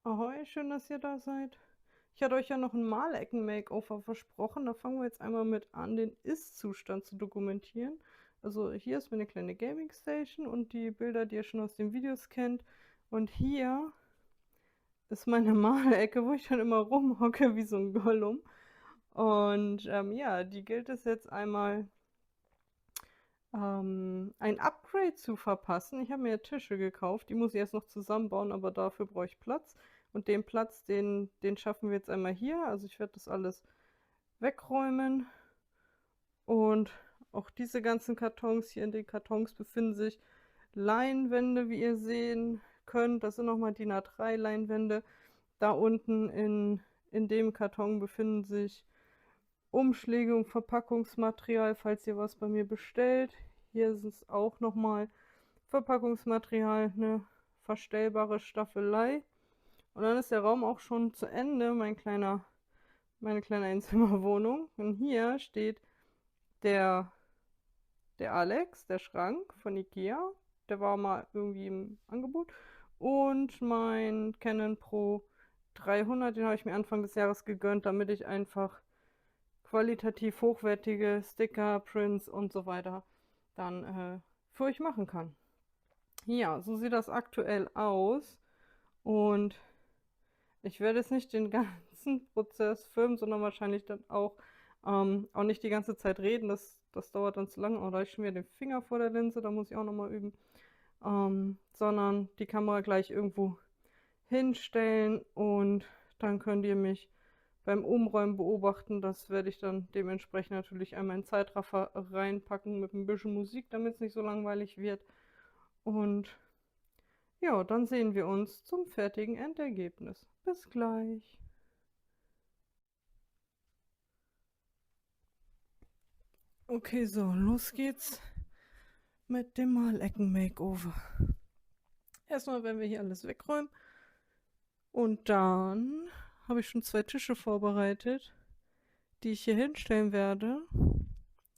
Ahoi, schön, dass ihr da seid. Ich hatte euch ja noch ein Malecken-Makeover versprochen. Da fangen wir jetzt einmal mit an, den Ist-Zustand zu dokumentieren. Also hier ist meine kleine Gaming-Station und die Bilder, die ihr schon aus den Videos kennt. Und hier ist meine Malecke, wo ich dann immer rumhocke wie so ein Gollum. Und ja, die gilt es jetzt einmal ein Upgrade zu verpassen. Ich habe mir Tische gekauft, die muss ich erst noch zusammenbauen, aber dafür brauche ich Platz. Und den Platz, den schaffen wir jetzt einmal hier. Also ich werde das alles wegräumen. Und auch diese ganzen Kartons, hier in den Kartons befinden sich Leinwände, wie ihr sehen könnt. Das sind nochmal DIN A3 Leinwände. Da unten in dem Karton befinden sich Umschläge und Verpackungsmaterial, falls ihr was bei mir bestellt. Hier ist es auch nochmal Verpackungsmaterial, eine verstellbare Staffelei. Und dann ist der Raum auch schon zu Ende, meine kleine Einzimmerwohnung. Und hier steht der, der Alex, der Schrank von Ikea. Der war mal irgendwie im Angebot. Und mein Canon Pro 300, den habe ich mir Anfang des Jahres gegönnt, damit ich einfach qualitativ hochwertige Sticker, Prints und so weiter dann für euch machen kann. Ja, so sieht das aktuell aus. Und ich werde jetzt nicht den ganzen Prozess filmen, sondern wahrscheinlich dann auch nicht die ganze Zeit reden. Das dauert dann zu lange. Oder ich schon wieder den Finger vor der Linse, da muss ich auch nochmal üben. Sondern die Kamera gleich irgendwo hinstellen und dann könnt ihr mich beim Umräumen beobachten. Das werde ich dann dementsprechend natürlich einmal in Zeitraffer reinpacken mit ein bisschen Musik, damit es nicht so langweilig wird. Und ja, dann sehen wir uns zum fertigen Endergebnis. Bis gleich. Okay, so, los geht's mit dem Malecken-Makeover. Erstmal werden wir hier alles wegräumen. Und dann habe ich schon 2 Tische vorbereitet, die ich hier hinstellen werde,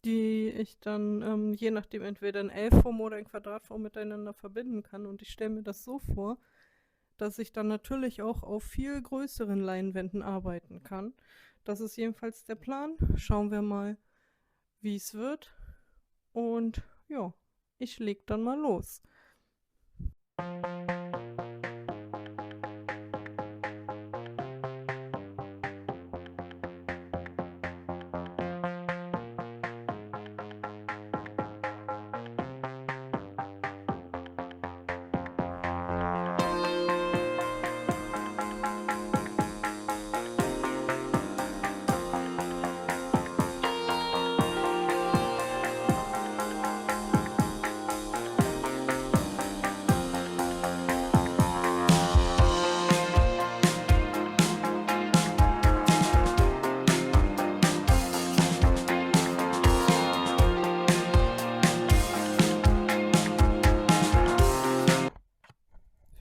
die ich dann je nachdem entweder in L-Form oder in Quadratform miteinander verbinden kann. Und ich stelle mir das so vor, dass ich dann natürlich auch auf viel größeren Leinwänden arbeiten kann. Das ist jedenfalls der Plan. Schauen wir mal, wie es wird. Und ja, ich leg dann mal los.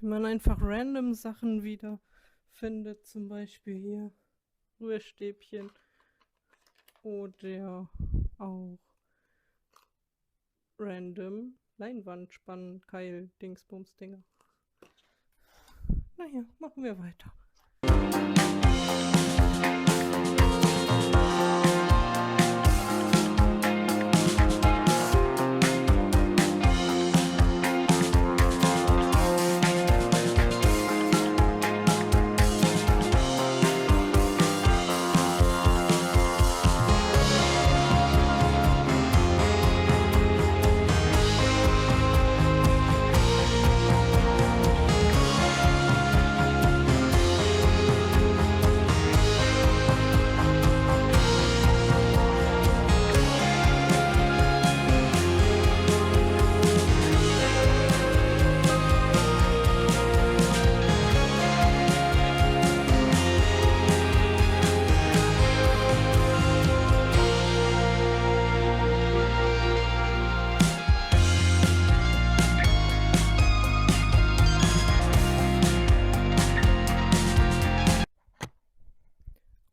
Wenn man einfach random Sachen wieder findet, zum Beispiel hier Rührstäbchen oder auch random Leinwandspannen, Keil, Dingsbums, Dinger. Naja, machen wir weiter.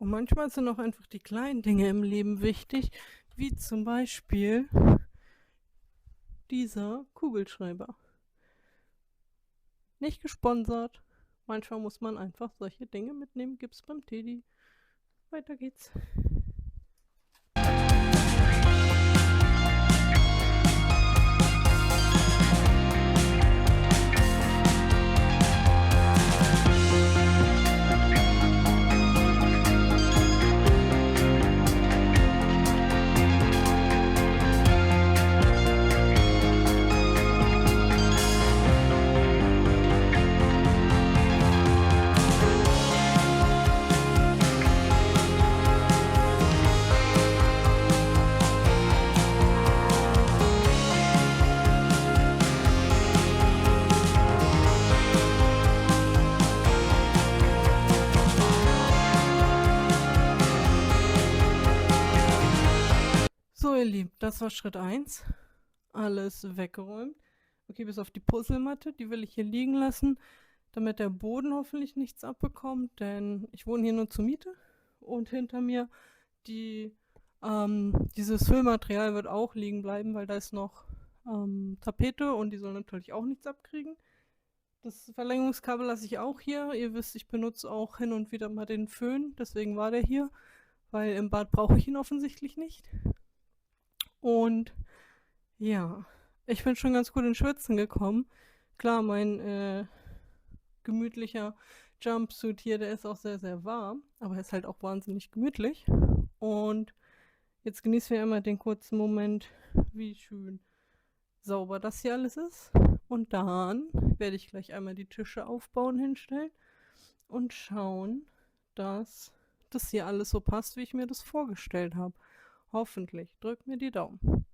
Und manchmal sind auch einfach die kleinen Dinge im Leben wichtig, wie zum Beispiel dieser Kugelschreiber. Nicht gesponsert, Manchmal muss man einfach solche Dinge mitnehmen. Gibt's beim Teddy. Weiter geht's. So, ihr Lieben, das war Schritt 1. Alles weggeräumt. Okay, bis auf die Puzzlematte, die will ich hier liegen lassen, damit der Boden hoffentlich nichts abbekommt, denn ich wohne hier nur zur Miete und hinter mir dieses Füllmaterial wird auch liegen bleiben, weil da ist noch Tapete und die soll natürlich auch nichts abkriegen. Das Verlängerungskabel lasse ich auch hier. Ihr wisst, ich benutze auch hin und wieder mal den Föhn, deswegen war der hier, weil im Bad brauche ich ihn offensichtlich nicht. Und ja, ich bin schon ganz gut ins Schwitzen gekommen. Klar, mein gemütlicher Jumpsuit hier, der ist auch sehr, sehr warm, aber er ist halt auch wahnsinnig gemütlich. Und jetzt genießen wir einmal den kurzen Moment, wie schön sauber das hier alles ist. Und dann werde ich gleich einmal die Tische aufbauen, hinstellen und schauen, dass das hier alles so passt, wie ich mir das vorgestellt habe. Hoffentlich. Drückt mir die Daumen.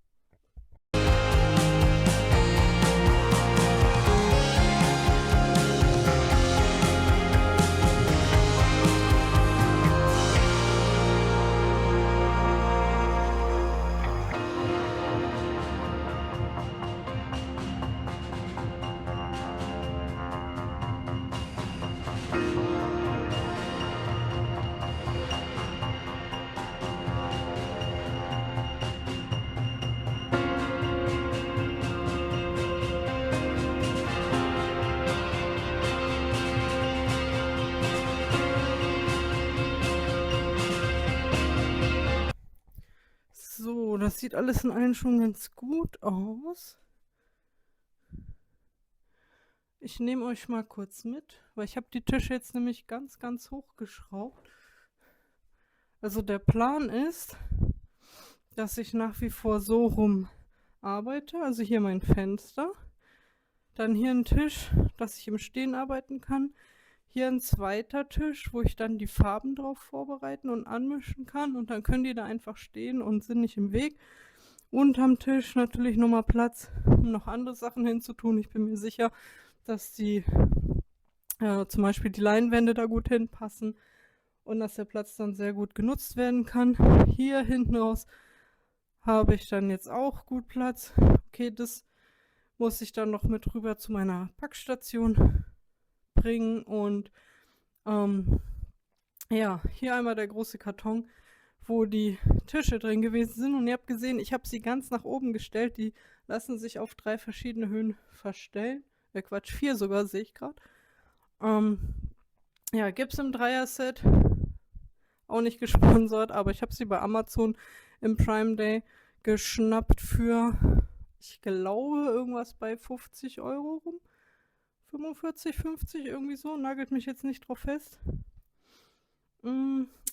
So, das sieht alles in allem schon ganz gut aus. Ich nehme euch mal kurz mit, weil ich habe die Tische jetzt nämlich ganz, ganz hochgeschraubt. Also der Plan ist, dass ich nach wie vor so rum arbeite. Also hier mein Fenster. Dann hier ein Tisch, dass ich im Stehen arbeiten kann. Hier ein zweiter Tisch, wo ich dann die Farben drauf vorbereiten und anmischen kann. Und dann können die da einfach stehen und sind nicht im Weg. Unterm Tisch natürlich nochmal Platz, um noch andere Sachen hinzutun. Ich bin mir sicher, dass zum Beispiel die Leinwände da gut hinpassen und dass der Platz dann sehr gut genutzt werden kann. Hier hinten raus habe ich dann jetzt auch gut Platz. Okay, das muss ich dann noch mit rüber zu meiner Packstation bringen und ja, hier einmal der große Karton, wo die Tische drin gewesen sind und ihr habt gesehen, ich habe sie ganz nach oben gestellt, die lassen sich auf 3 verschiedene Höhen verstellen, Quatsch, 4 sogar, sehe ich gerade. Ja, gibt's im Dreier-Set, auch nicht gesponsert, aber ich habe sie bei Amazon im Prime Day geschnappt für, ich glaube, irgendwas bei 50 Euro rum. 45, 50, irgendwie so. Nagelt mich jetzt nicht drauf fest.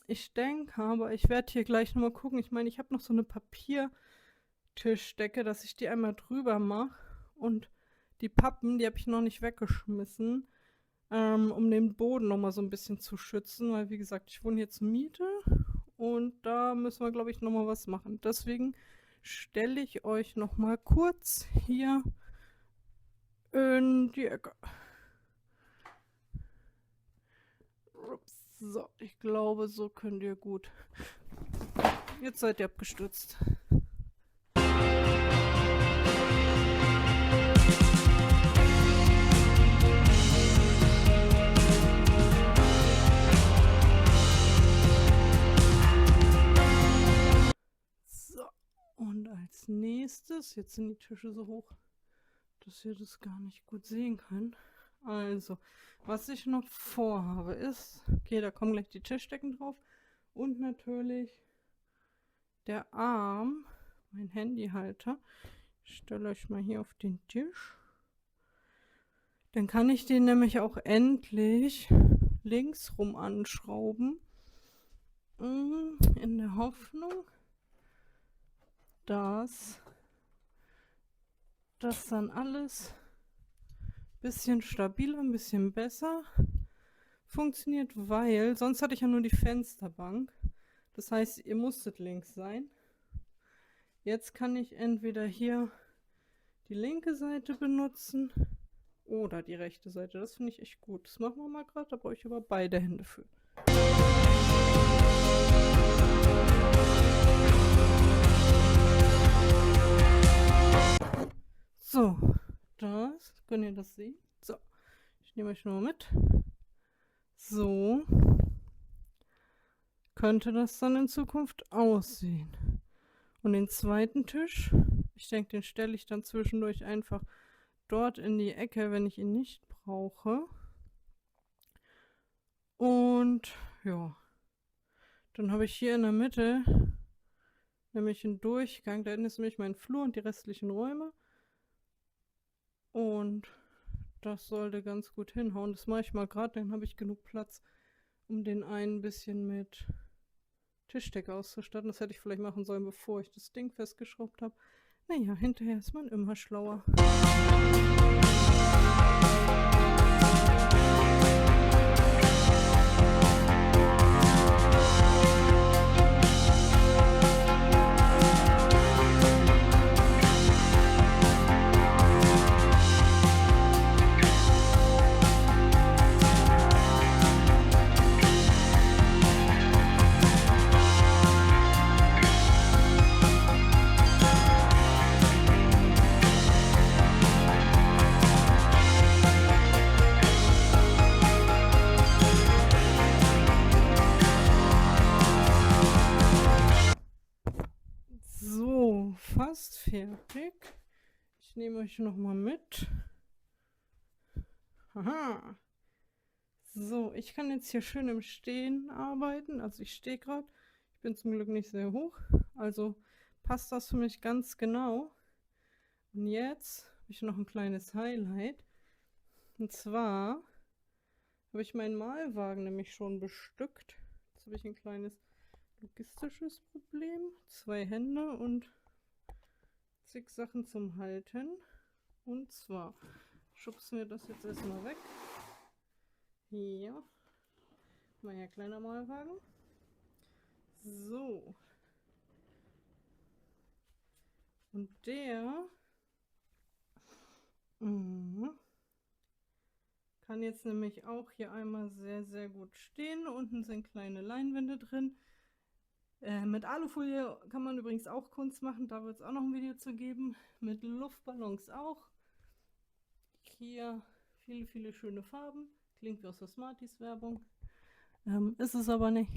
Ich denke aber, ich werde hier gleich nochmal gucken. Ich meine, ich habe noch so eine Papiertischdecke, dass ich die einmal drüber mache. Und die Pappen, die habe ich noch nicht weggeschmissen, um den Boden nochmal so ein bisschen zu schützen. Weil, wie gesagt, ich wohne hier zur Miete. Und da müssen wir, glaube ich, nochmal was machen. Deswegen stelle ich euch nochmal kurz hier in die Ecke. Ups, so, ich glaube, so könnt ihr gut. Jetzt seid ihr abgestürzt. So, und als nächstes, jetzt sind die Tische so hoch, dass ihr das gar nicht gut sehen könnt. Also, was ich noch vorhabe ist, okay, da kommen gleich die Tischdecken drauf und natürlich der Arm, mein Handyhalter. Ich stelle euch mal hier auf den Tisch. Dann kann ich den nämlich auch endlich links rum anschrauben. In der Hoffnung, dass das dann alles ein bisschen stabiler, ein bisschen besser funktioniert, weil sonst hatte ich ja nur die Fensterbank. Das heißt, ihr musstet links sein. Jetzt kann ich entweder hier die linke Seite benutzen oder die rechte Seite. Das finde ich echt gut. Das machen wir mal gerade, da brauche ich aber beide Hände für. So, das, könnt ihr das sehen? So, ich nehme euch nur mit. So könnte das dann in Zukunft aussehen. Und den zweiten Tisch, ich denke, den stelle ich dann zwischendurch einfach dort in die Ecke, wenn ich ihn nicht brauche. Und ja, dann habe ich hier in der Mitte nämlich einen Durchgang. Da hinten ist nämlich mein Flur und die restlichen Räume. Und das sollte ganz gut hinhauen. Das mache ich mal gerade, dann habe ich genug Platz, um den einen ein bisschen mit Tischdecke auszustatten. Das hätte ich vielleicht machen sollen, bevor ich das Ding festgeschraubt habe. Naja, hinterher ist man immer schlauer. So, fast fertig. Ich nehme euch noch mal mit. Haha. So, ich kann jetzt hier schön im Stehen arbeiten. Also ich stehe gerade. Ich bin zum Glück nicht sehr hoch. Also passt das für mich ganz genau. Und jetzt habe ich noch ein kleines Highlight. Und zwar habe ich meinen Malwagen nämlich schon bestückt. Jetzt habe ich ein kleines logistisches Problem. 2 Hände und zig Sachen zum Halten. Und zwar schubsen wir das jetzt erstmal weg. Hier. Mal her, kleiner Malwagen. So. Und der kann jetzt nämlich auch hier einmal sehr, sehr gut stehen. Unten sind kleine Leinwände drin. Mit Alufolie kann man übrigens auch Kunst machen. Da wird es auch noch ein Video zu geben. Mit Luftballons auch. Hier viele, viele schöne Farben. Klingt wie aus der Smarties Werbung. Ist es aber nicht.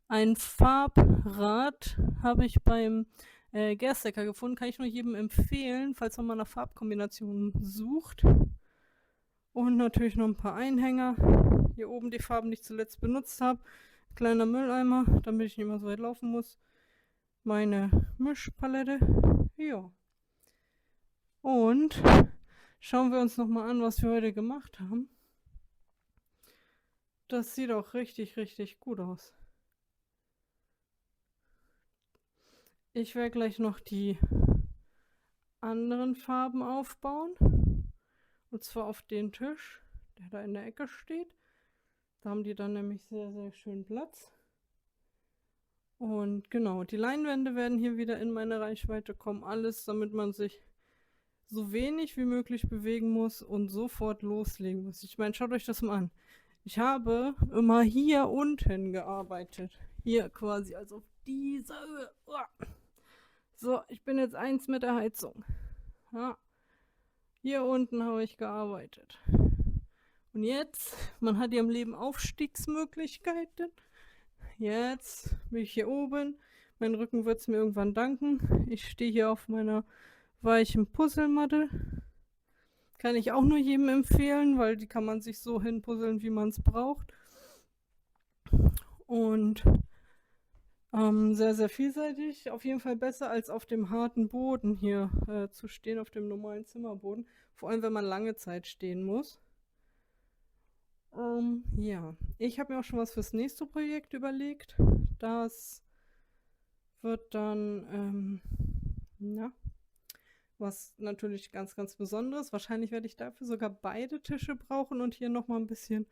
Ein Farbrad habe ich beim Gerstecker gefunden. Kann ich nur jedem empfehlen, falls man mal nach Farbkombinationen sucht. Und natürlich noch ein paar Einhänger. Hier oben die Farben, die ich zuletzt benutzt habe. Kleiner Mülleimer, damit ich nicht mehr so weit laufen muss. Meine Mischpalette. Ja. Und schauen wir uns nochmal an, was wir heute gemacht haben. Das sieht auch richtig, richtig gut aus. Ich werde gleich noch die anderen Farben aufbauen. Und zwar auf den Tisch, der da in der Ecke steht. Da haben die dann nämlich sehr, sehr schön Platz. Und genau, die Leinwände werden hier wieder in meine Reichweite kommen. Alles, damit man sich so wenig wie möglich bewegen muss und sofort loslegen muss. Ich meine, schaut euch das mal an. Ich habe immer hier unten gearbeitet. Hier quasi, also auf dieser Höhe. So, ich bin jetzt 1 mit der Heizung. Ja. Hier unten habe ich gearbeitet. Und jetzt, man hat ja im Leben Aufstiegsmöglichkeiten. Jetzt bin ich hier oben. Mein Rücken wird es mir irgendwann danken. Ich stehe hier auf meiner weichen Puzzlematte. Kann ich auch nur jedem empfehlen, weil die kann man sich so hinpuzzeln, wie man es braucht. Und sehr, sehr vielseitig. Auf jeden Fall besser als auf dem harten Boden hier zu stehen, auf dem normalen Zimmerboden. Vor allem, wenn man lange Zeit stehen muss. Ja, ich habe mir auch schon was fürs nächste Projekt überlegt. Das wird dann, ja, was natürlich ganz, ganz Besonderes. Wahrscheinlich werde ich dafür sogar beide Tische brauchen und hier nochmal ein bisschen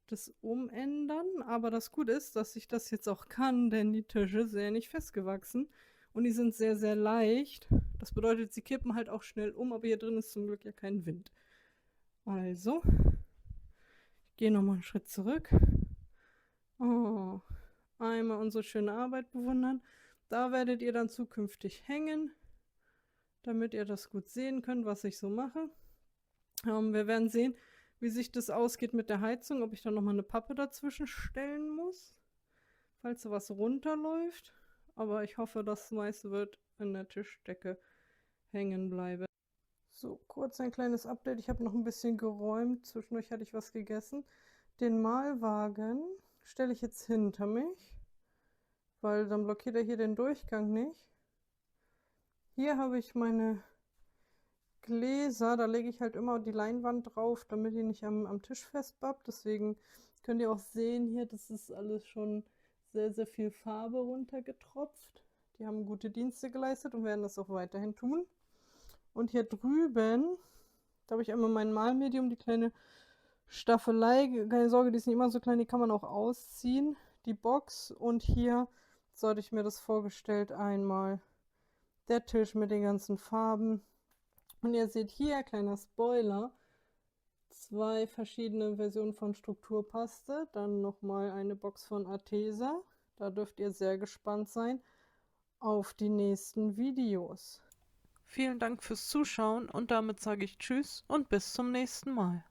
das umändern. Aber das Gute ist, dass ich das jetzt auch kann, denn die Tische sind ja nicht festgewachsen und die sind sehr, sehr leicht. Das bedeutet, sie kippen halt auch schnell um, aber hier drin ist zum Glück ja kein Wind. Also, ich gehe nochmal einen Schritt zurück. Oh, einmal unsere schöne Arbeit bewundern. Da werdet ihr dann zukünftig hängen, damit ihr das gut sehen könnt, was ich so mache. Wir werden sehen, wie sich das ausgeht mit der Heizung, ob ich dann nochmal eine Pappe dazwischen stellen muss, falls so was runterläuft. Aber ich hoffe, das meiste wird in der Tischdecke hängen bleiben. So, kurz ein kleines Update. Ich habe noch ein bisschen geräumt. Zwischendurch hatte ich was gegessen. Den Mahlwagen stelle ich jetzt hinter mich, weil dann blockiert er hier den Durchgang nicht. Hier habe ich meine Gläser, da lege ich halt immer die Leinwand drauf, damit die nicht am Tisch festbappt. Deswegen könnt ihr auch sehen hier, das ist alles schon sehr, sehr viel Farbe runtergetropft. Die haben gute Dienste geleistet und werden das auch weiterhin tun. Und hier drüben, da habe ich einmal mein Malmedium, die kleine Staffelei. Keine Sorge, die ist nicht immer so klein, die kann man auch ausziehen. Die Box und hier, so hatte ich mir das vorgestellt, einmal der Tisch mit den ganzen Farben. Und ihr seht hier, kleiner Spoiler, 2 verschiedene Versionen von Strukturpaste, dann nochmal eine Box von Arteza. Da dürft ihr sehr gespannt sein auf die nächsten Videos. Vielen Dank fürs Zuschauen und damit sage ich Tschüss und bis zum nächsten Mal.